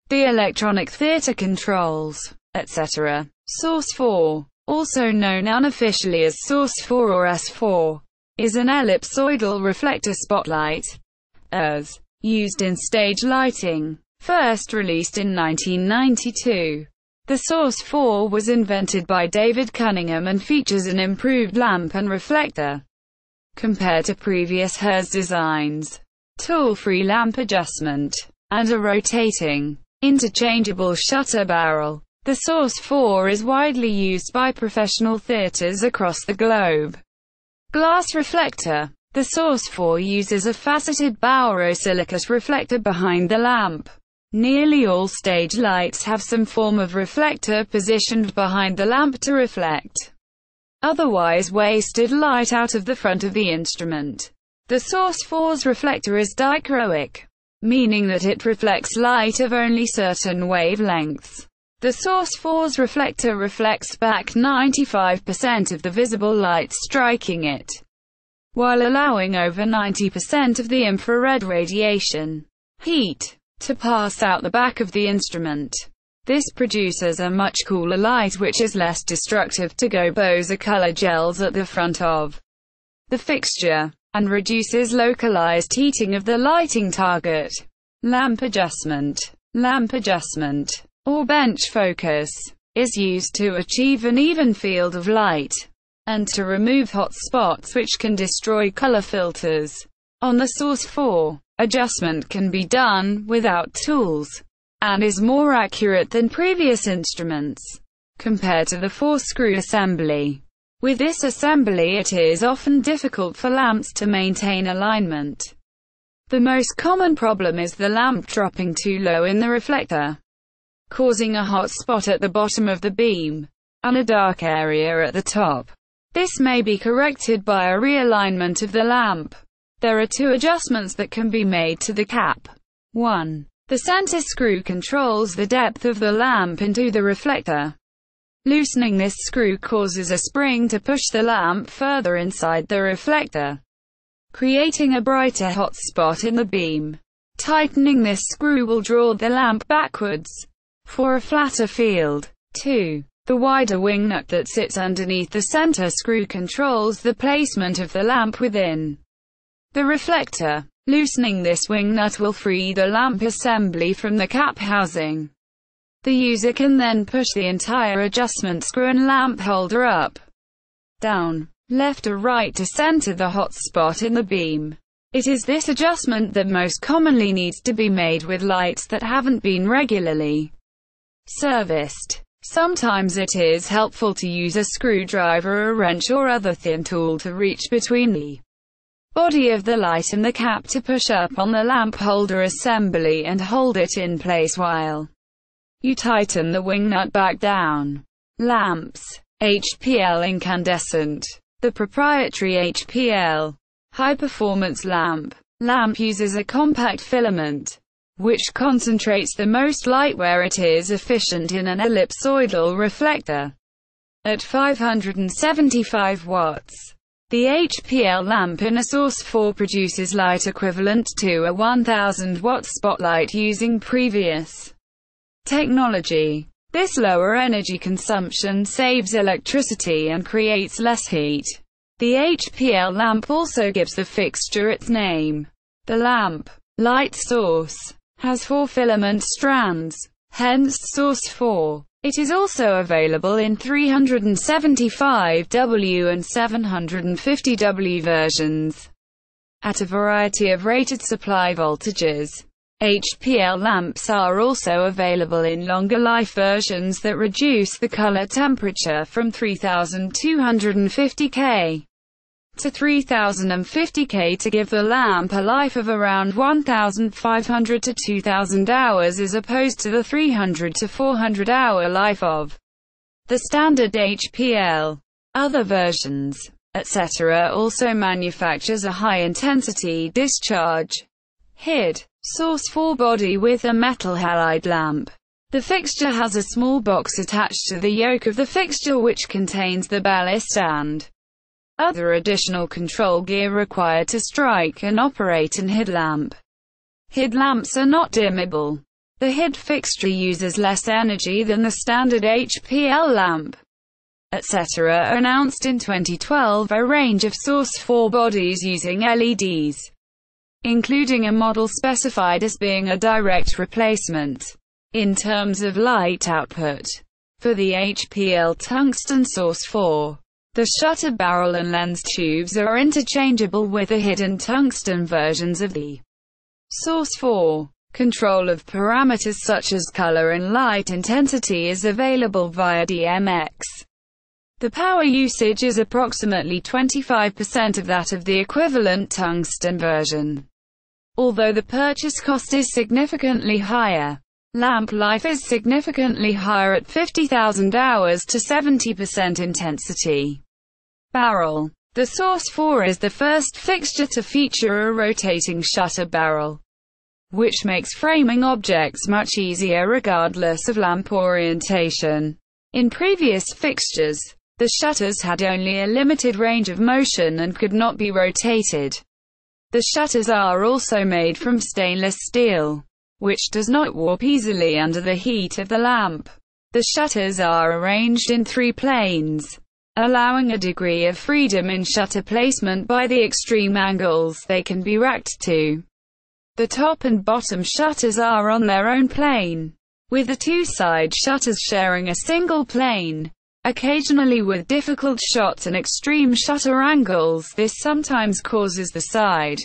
the electronic theater controls, etc. Source 4, also known unofficially as Source 4 or S4, is an ellipsoidal reflector spotlight, as used in stage lighting. First released in 1992, the Source 4 was invented by David Cunningham and features an improved lamp and reflector compared to previous Hertz designs, tool-free lamp adjustment, and a rotating, interchangeable shutter barrel. The Source 4 is widely used by professional theaters across the globe. Glass reflector. The Source 4 uses a faceted borosilicate reflector behind the lamp. Nearly all stage lights have some form of reflector positioned behind the lamp to reflect otherwise wasted light out of the front of the instrument. The Source 4's reflector is dichroic, meaning that it reflects light of only certain wavelengths. The Source 4's reflector reflects back 95% of the visible light striking it, while allowing over 90% of the infrared radiation, heat, to pass out the back of the instrument. This produces a much cooler light which is less destructive to gobos or color gels at the front of the fixture, and reduces localized heating of the lighting target. Lamp adjustment. Lamp adjustment, or bench focus, is used to achieve an even field of light, and to remove hot spots which can destroy color filters. On the Source 4, adjustment can be done without tools, and is more accurate than previous instruments, compared to the 4-screw assembly. With this assembly it is often difficult for lamps to maintain alignment. The most common problem is the lamp dropping too low in the reflector, causing a hot spot at the bottom of the beam, and a dark area at the top. This may be corrected by a realignment of the lamp. There are two adjustments that can be made to the cap. 1. The center screw controls the depth of the lamp into the reflector. Loosening this screw causes a spring to push the lamp further inside the reflector, creating a brighter hot spot in the beam. Tightening this screw will draw the lamp backwards, for a flatter field. 2. The wider wing nut that sits underneath the center screw controls the placement of the lamp within the reflector. Loosening this wing nut will free the lamp assembly from the cap housing. The user can then push the entire adjustment screw and lamp holder up, down, left or right to center the hot spot in the beam. It is this adjustment that most commonly needs to be made with lights that haven't been regularly serviced. Sometimes it is helpful to use a screwdriver, a wrench or other thin tool to reach between the body of the light and the cap to push up on the lamp holder assembly and hold it in place while you tighten the wing nut back down. Lamps. HPL incandescent. The proprietary HPL high-performance lamp uses a compact filament, which concentrates the most light where it is efficient in an ellipsoidal reflector. At 575 watts, the HPL lamp in a Source 4 produces light equivalent to a 1000 watt spotlight using previous technology. This lower energy consumption saves electricity and creates less heat. The HPL lamp also gives the fixture its name. The lamp light source has 4 filament strands, hence Source 4. It is also available in 375W and 750W versions, at a variety of rated supply voltages. HPL lamps are also available in longer life versions that reduce the color temperature from 3250 K to 3050 K to give the lamp a life of around 1500 to 2000 hours as opposed to the 300 to 400 hour life of the standard HPL. Other versions, etc. also manufactures a high-intensity discharge HID Source 4 body with a metal halide lamp. The fixture has a small box attached to the yoke of the fixture which contains the ballast and other additional control gear required to strike and operate an HID lamp. HID lamps are not dimmable. The HID fixture uses less energy than the standard HPL lamp, etc. Announced in 2012 a range of Source 4 bodies using LEDs, including a model specified as being a direct replacement in terms of light output for the HPL tungsten Source 4. The shutter barrel and lens tubes are interchangeable with the hidden tungsten versions of the Source 4. Control of parameters such as color and light intensity is available via DMX. The power usage is approximately 25% of that of the equivalent tungsten version, although the purchase cost is significantly higher. Lamp life is significantly higher at 50,000 hours to 70% intensity. Barrel. The Source 4 is the first fixture to feature a rotating shutter barrel, which makes framing objects much easier regardless of lamp orientation. In previous fixtures, the shutters had only a limited range of motion and could not be rotated. The shutters are also made from stainless steel, which does not warp easily under the heat of the lamp. The shutters are arranged in 3 planes, allowing a degree of freedom in shutter placement by the extreme angles they can be racked to. The top and bottom shutters are on their own plane, with the 2 side shutters sharing a single plane. Occasionally with difficult shots and extreme shutter angles, this sometimes causes the side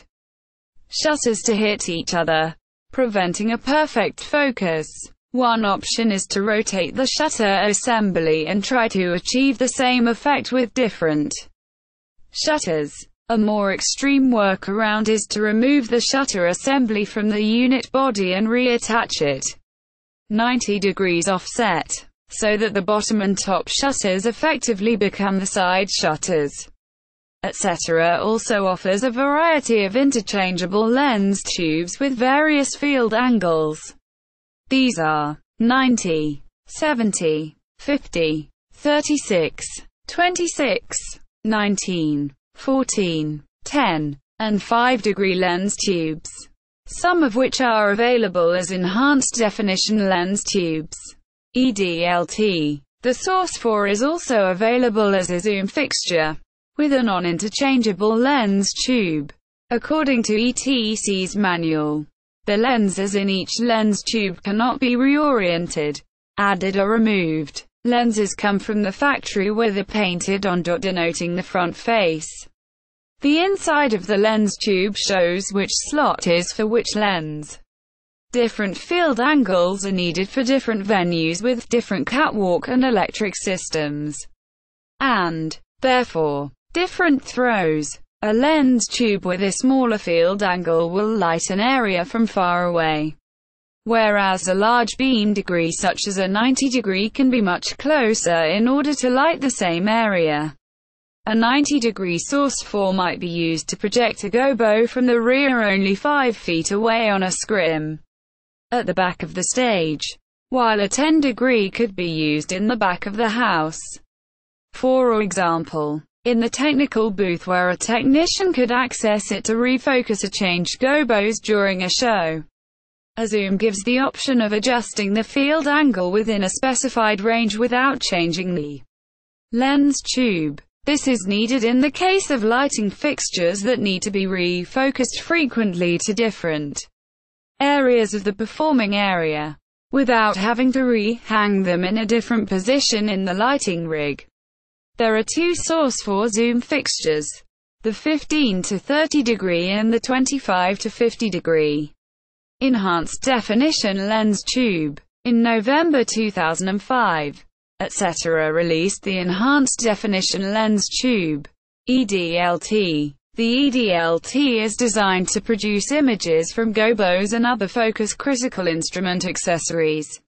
shutters to hit each other, preventing a perfect focus. One option is to rotate the shutter assembly and try to achieve the same effect with different shutters. A more extreme workaround is to remove the shutter assembly from the unit body and reattach it 90 degrees offset, so that the bottom and top shutters effectively become the side shutters, etc. Also offers a variety of interchangeable lens tubes with various field angles. These are 90, 70, 50, 36, 26, 19, 14, 10, and 5-degree lens tubes, some of which are available as enhanced definition lens tubes, EDLT. The Source 4 is also available as a zoom fixture, with a non-interchangeable lens tube. According to ETC's manual, the lenses in each lens tube cannot be reoriented, added or removed. Lenses come from the factory with a painted on dot denoting the front face. The inside of the lens tube shows which slot is for which lens. Different field angles are needed for different venues with different catwalk and electric systems, and, therefore, different throws. A lens tube with a smaller field angle will light an area from far away, whereas a large beam degree such as a 90 degree can be much closer in order to light the same area. A 90-degree Source 4 might be used to project a gobo from the rear only 5 feet away on a scrim at the back of the stage, while a 10-degree could be used in the back of the house. For example, in the technical booth where a technician could access it to refocus or change gobos during a show. A zoom gives the option of adjusting the field angle within a specified range without changing the lens tube. This is needed in the case of lighting fixtures that need to be refocused frequently to different areas of the performing area, without having to re-hang them in a different position in the lighting rig. There are 2 Source 4 zoom fixtures, the 15 to 30 degree and the 25 to 50 degree enhanced definition lens tube. In November 2005, etc. released the enhanced definition lens tube, EDLT. The EDLT is designed to produce images from gobos and other focus-critical instrument accessories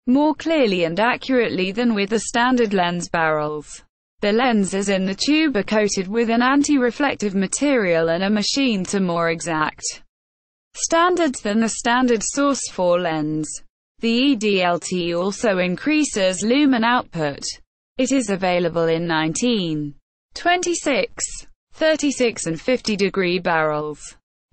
more clearly and accurately than with the standard lens barrels. The lenses in the tube are coated with an anti-reflective material and are machined to more exact standards than the standard Source 4 lens. The EDLT also increases lumen output. It is available in 19, 26, 36 and 50 degree barrels.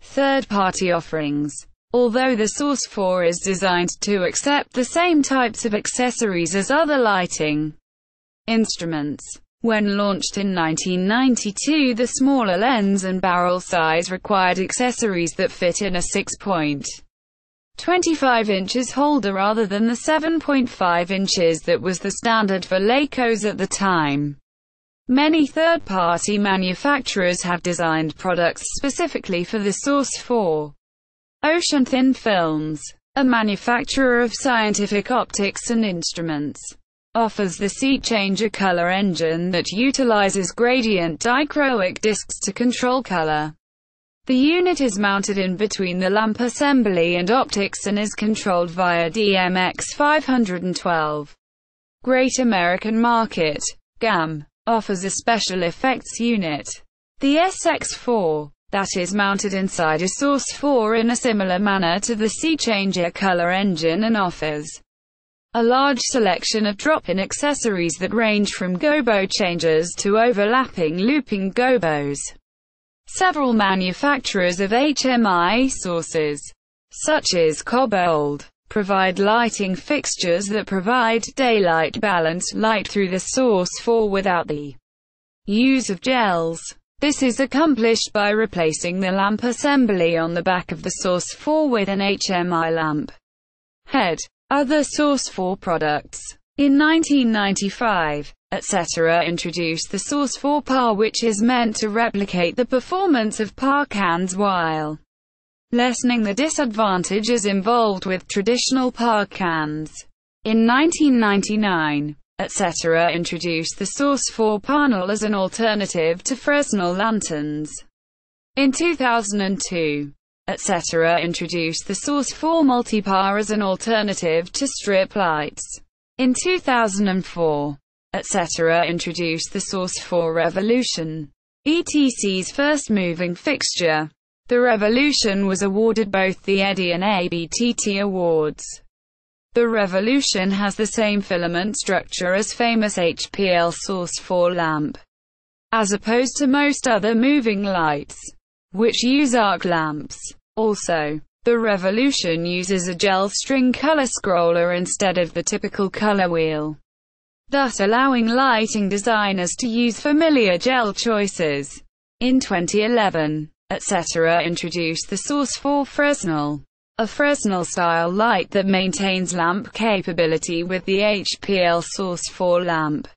Third-party offerings. Although the Source 4 is designed to accept the same types of accessories as other lighting instruments. When launched in 1992, the smaller lens and barrel size required accessories that fit in a 6.25 inches holder rather than the 7.5 inches that was the standard for Leicos at the time. Many third-party manufacturers have designed products specifically for the Source 4. Ocean Thin Films, a manufacturer of scientific optics and instruments, offers the seat changer color engine that utilizes gradient dichroic discs to control color. The unit is mounted in between the lamp assembly and optics and is controlled via DMX 512. Great American Market, GAM, offers a special effects unit, the SX4, that is mounted inside a Source 4 in a similar manner to the seat changer color engine and offers a large selection of drop-in accessories that range from gobo changers to overlapping looping gobos. Several manufacturers of HMI sources, such as Cobalt, provide lighting fixtures that provide daylight balanced light through the Source 4 without the use of gels. This is accomplished by replacing the lamp assembly on the back of the Source 4 with an HMI lamp head. Other Source 4 products. In 1995, etc. introduced the Source 4 PAR, which is meant to replicate the performance of PAR cans while lessening the disadvantages involved with traditional PAR cans. In 1999, etc. introduced the Source 4 panel as an alternative to Fresnel lanterns. In 2002, etc. introduced the Source 4 Multi-PAR as an alternative to strip lights. In 2004, etc. introduced the Source 4 Revolution, ETC's first moving fixture. The Revolution was awarded both the Eddie and ABTT awards. The Revolution has the same filament structure as famous HPL Source 4 lamp, as opposed to most other moving lights, which use arc lamps. Also, the Revolution uses a gel string color scroller instead of the typical color wheel, thus allowing lighting designers to use familiar gel choices. In 2011, etc. introduced the Source 4 Fresnel, a Fresnel-style light that maintains lamp capability with the HPL Source 4 lamp.